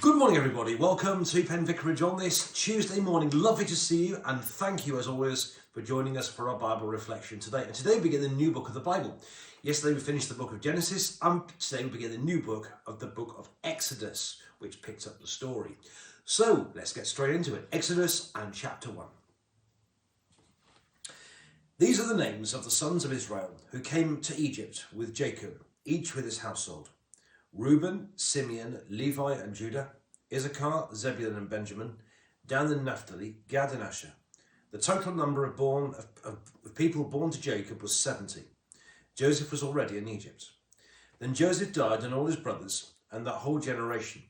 Good morning, everybody. Welcome to Penn Vicarage on this Tuesday morning. Lovely to see you, and thank you, as always, for joining us for our Bible reflection today. And today we begin the new book of the Bible. Yesterday we finished the book of Genesis, and today we begin the new book of Exodus, which picks up the story. So let's get straight into it. Exodus and chapter 1. These are the names of the sons of Israel who came to Egypt with Jacob, each with his household: Reuben, Simeon, Levi and Judah, Issachar, Zebulun and Benjamin, Dan and Naphtali, Gad and Asher. The total number of people born to Jacob was 70. Joseph was already in Egypt. Then Joseph died and all his brothers and that whole generation.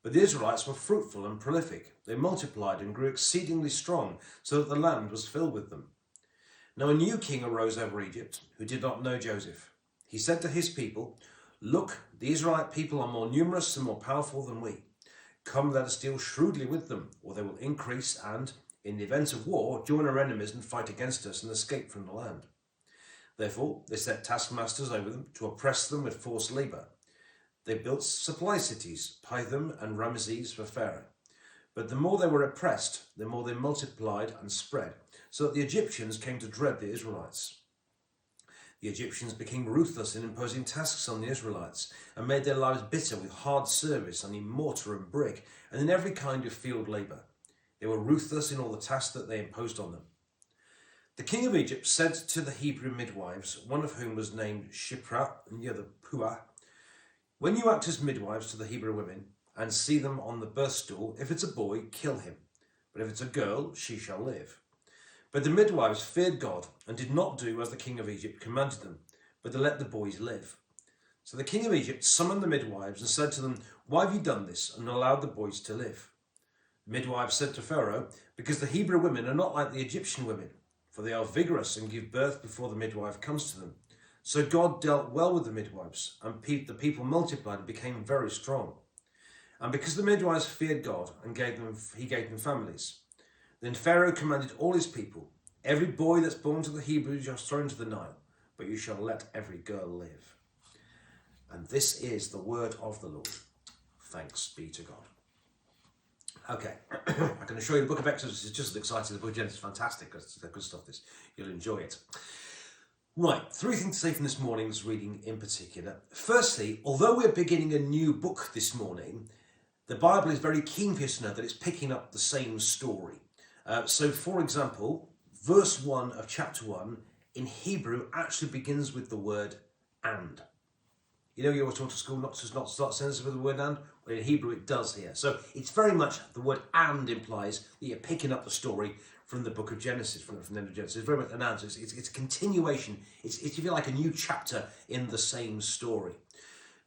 But the Israelites were fruitful and prolific. They multiplied and grew exceedingly strong, so that the land was filled with them. Now a new king arose over Egypt, who did not know Joseph. He said to his people, "Look, the Israelite people are more numerous and more powerful than we. Come, let us deal shrewdly with them, or they will increase and, in the event of war, join our enemies and fight against us and escape from the land." Therefore, they set taskmasters over them to oppress them with forced labour. They built supply cities, Pithom and Ramesses for Pharaoh. But the more they were oppressed, the more they multiplied and spread, so that the Egyptians came to dread the Israelites. The Egyptians became ruthless in imposing tasks on the Israelites and made their lives bitter with hard service and in mortar and brick and in every kind of field labour. They were ruthless in all the tasks that they imposed on them. The king of Egypt said to the Hebrew midwives, one of whom was named Shiphrah and the other Puah, "When you act as midwives to the Hebrew women and see them on the birth stool, if it's a boy, kill him. But if it's a girl, she shall live." But the midwives feared God and did not do as the king of Egypt commanded them, but they let the boys live. So the king of Egypt summoned the midwives and said to them, "Why have you done this and allowed the boys to live?" The midwives said to Pharaoh, "Because the Hebrew women are not like the Egyptian women, for they are vigorous and give birth before the midwife comes to them." So God dealt well with the midwives, and the people multiplied and became very strong. And because the midwives feared God and he gave them families. Then Pharaoh commanded all his people, "Every boy that's born to the Hebrews you shall throw into the Nile, but you shall let every girl live." And this is the word of the Lord. Thanks be to God. Okay, I'm going to show you the book of Exodus. It's just as exciting. The book of Genesis is fantastic. It's good stuff. You'll enjoy it. Right, three things to say from this morning's reading in particular. Firstly, although we're beginning a new book this morning, the Bible is very keen for us to know that it's picking up the same story. So, for example, verse 1 of chapter 1 in Hebrew actually begins with the word "and." You know, you always talk to school not to start sentences with the word "and." Well, in Hebrew it does here. So it's very much the word "and" implies that you're picking up the story from the book of Genesis, from the end of Genesis. It's very much an "and." It's a continuation. It's, if you like, a new chapter in the same story.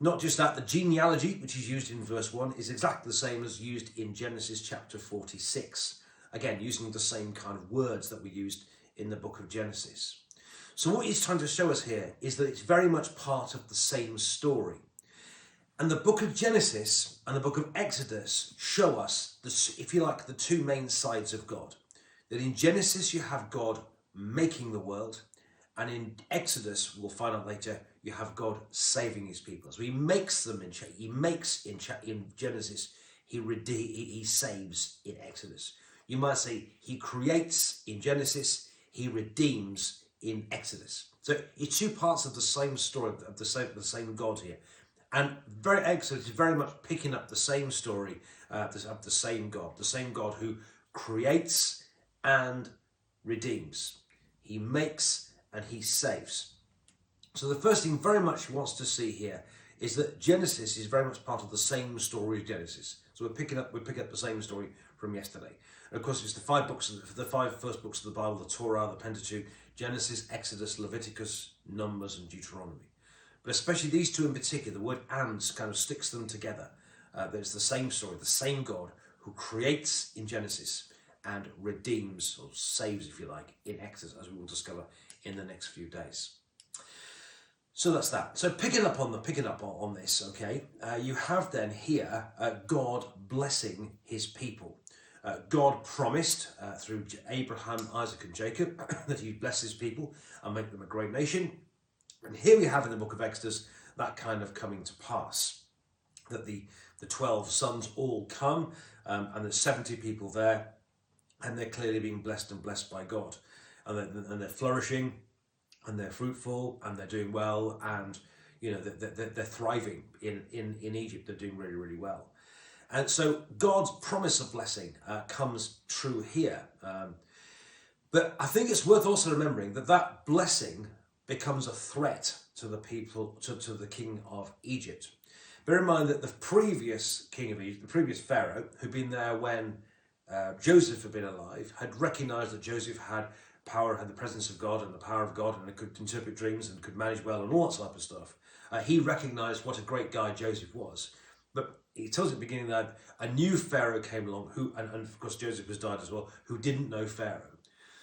Not just that, the genealogy, which is used in verse 1, is exactly the same as used in Genesis chapter 46. Again, using the same kind of words that we used in the book of Genesis. So what he's trying to show us here is that it's very much part of the same story. And the book of Genesis and the book of Exodus show us, if you like, the two main sides of God. That in Genesis you have God making the world, and in Exodus, we'll find out later, you have God saving his people. So he makes them in Genesis, he saves in Exodus. You might say he creates in Genesis, he redeems in Exodus. So it's two parts of the same story, of the same God here. And Exodus is very much picking up the same story of the same God who creates and redeems. He makes and he saves. So the first thing very much he wants to see here is that Genesis is very much part of the same story of Genesis. So we're picking up the same story from yesterday. And of course, it's the five first books of the Bible: the Torah, the Pentateuch, Genesis, Exodus, Leviticus, Numbers, and Deuteronomy. But especially these two in particular, the word "and" kind of sticks them together. There's the same story, the same God who creates in Genesis and redeems, or saves, if you like, in Exodus, as we will discover in the next few days. So that's that. So picking up on this, okay, you have then here God blessing his people. God promised through Abraham, Isaac and Jacob that he'd bless his people and make them a great nation. And here we have in the book of Exodus that kind of coming to pass. That the the 12 sons all come, and there's 70 people there, and they're clearly being blessed and blessed by God, and they're flourishing, and they're fruitful, and they're doing well, and they're thriving in Egypt. They're doing really, really well. And so God's promise of blessing comes true here. But I think it's worth also remembering that blessing becomes a threat to the people, to the king of Egypt. Bear in mind that the previous king of Egypt, the previous Pharaoh, who'd been there when Joseph had been alive, had recognized that Joseph had power, had the presence of God and the power of God, and could interpret dreams and could manage well and all that type of stuff. He recognized what a great guy Joseph was. But he tells at the beginning that a new Pharaoh came along, and of course Joseph has died as well, who didn't know Pharaoh.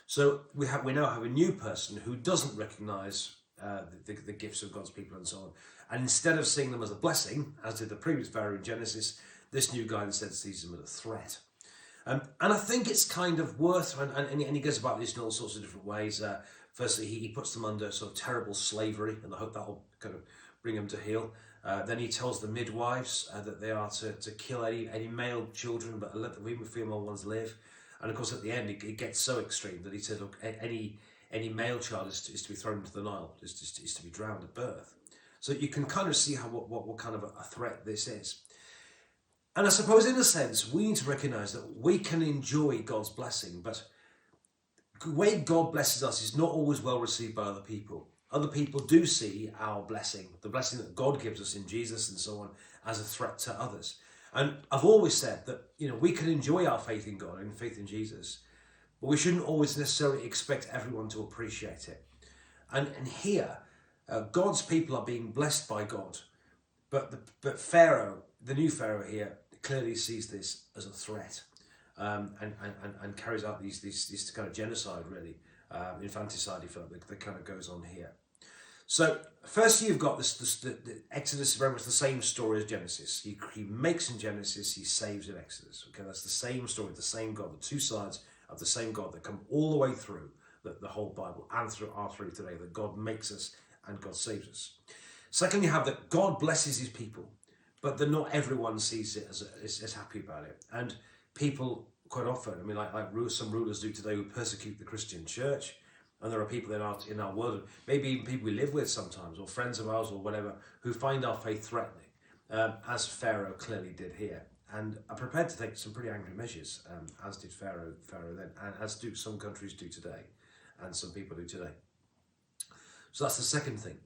So we now have a new person who doesn't recognise the gifts of God's people and so on. And instead of seeing them as a blessing, as did the previous Pharaoh in Genesis, this new guy instead sees them as a threat. And I think it's kind of worth, and he goes about this in all sorts of different ways. Firstly, he puts them under sort of terrible slavery, and I hope that'll kind of bring them to heel. Then he tells the midwives that they are to kill any male children, but let the female ones live. And of course, at the end, it gets so extreme that he says, look, any male child is to be thrown into the Nile, is to be drowned at birth. So you can kind of see what kind of a threat this is. And I suppose, in a sense, we need to recognise that we can enjoy God's blessing, but the way God blesses us is not always well received by other people. Other people do see our blessing, the blessing that God gives us in Jesus and so on, as a threat to others. And I've always said that, we can enjoy our faith in God and faith in Jesus, but we shouldn't always necessarily expect everyone to appreciate it. And here, God's people are being blessed by God, but Pharaoh, the new Pharaoh here, clearly sees this as a threat, and carries out these kind of genocide, really, infanticide, if you like, that kind of goes on here. So, firstly, you've got the Exodus is very much the same story as Genesis. He makes in Genesis, he saves in Exodus. Okay, that's the same story, the same God, the two sides of the same God that come all the way through the whole Bible and through our through today, that God makes us and God saves us. Second, you have that God blesses his people, but that not everyone sees it as happy about it. And people quite often, like some rulers do today, who persecute the Christian church. And there are people in our world, maybe even people we live with sometimes, or friends of ours or whatever, who find our faith threatening, as Pharaoh clearly did here, and are prepared to take some pretty angry measures, as did Pharaoh then, and as do some countries do today, and some people do today. So that's the second thing.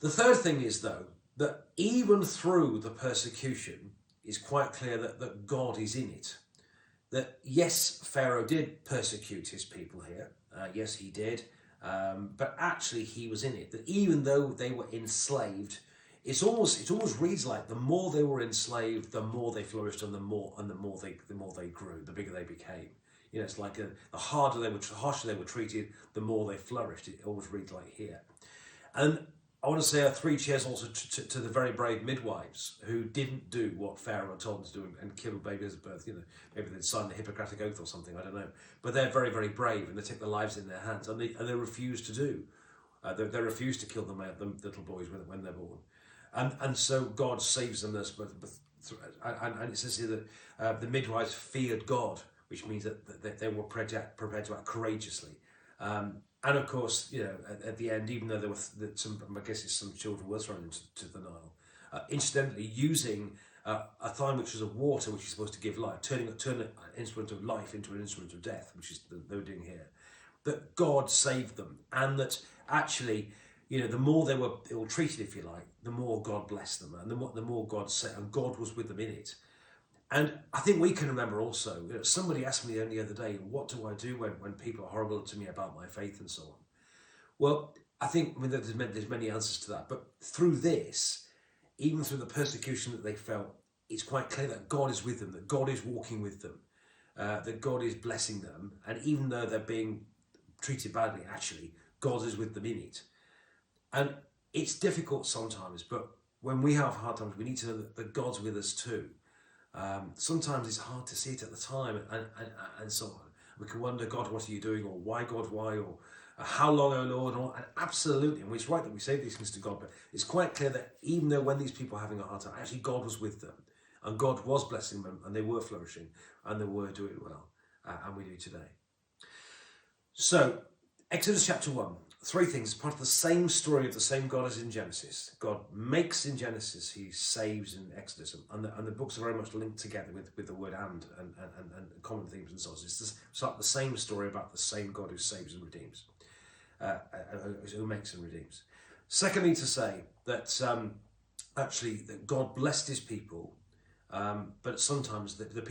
The third thing is, though, that even through the persecution, it's quite clear that God is in it. That yes, Pharaoh did persecute his people here. Yes, he did. But actually, he was in it. That even though they were enslaved, it almost reads like the more they were enslaved, the more they flourished, and the more they grew, the bigger they became. It's like the harsher they were treated, the more they flourished. It always reads like here. And I want to say three cheers also to the very brave midwives who didn't do what Pharaoh told them to do and kill babies at birth. Maybe they'd signed the Hippocratic Oath or something, I don't know. But they're very, very brave, and they take their lives in their hands, and they refuse to do. They refuse to kill the little boys when they're born. And so God saves them. And it says here that the midwives feared God, which means that they were prepared to act courageously. And of course, at the end, even though there were some children were thrown into the Nile, incidentally using a thine which was of water, which is supposed to give life, turn an instrument of life into an instrument of death, which is they were doing here. That God saved them, and that actually, the more they were ill-treated, if you like, the more God blessed them, and the more God said, and God was with them in it. And I think we can remember also, somebody asked me the other day, what do I do when people are horrible to me about my faith and so on? Well, I think there's many answers to that. But through this, even through the persecution that they felt, it's quite clear that God is with them, that God is walking with them, that God is blessing them. And even though they're being treated badly, actually, God is with them in it. And it's difficult sometimes, but when we have hard times, we need to know that God's with us too. Sometimes it's hard to see it at the time, and so on. We can wonder, God, what are you doing? Or why, God, why? Or how long, oh Lord? And absolutely, and it's right that we say these things to God, but it's quite clear that even though when these people are having a hard time, actually God was with them. And God was blessing them, and they were flourishing, and they were doing well, and we do today. So, Exodus chapter 1, three things, part of the same story of the same God as in Genesis. God makes in Genesis, he saves in Exodus, and the books are very much linked together with the word and common themes and so on. It's like the same story about the same God who saves and redeems, who makes and redeems. Secondly, to say that actually that God blessed his people, but sometimes the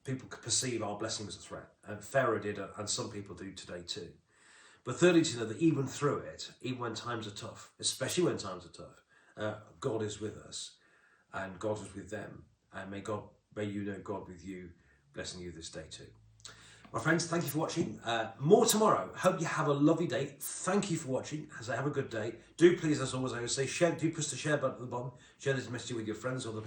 people perceive our blessing as a threat, and Pharaoh did, and some people do today too. But thirdly, to know that even through it, even when times are tough, especially when times are tough, God is with us, and God is with them, and may you know God with you, blessing you this day too. My friends, thank you for watching. More tomorrow. Hope you have a lovely day. Thank you for watching. As I have a good day. Do please, as always, I would say, do push the share button at the bottom. Share this message with your friends or the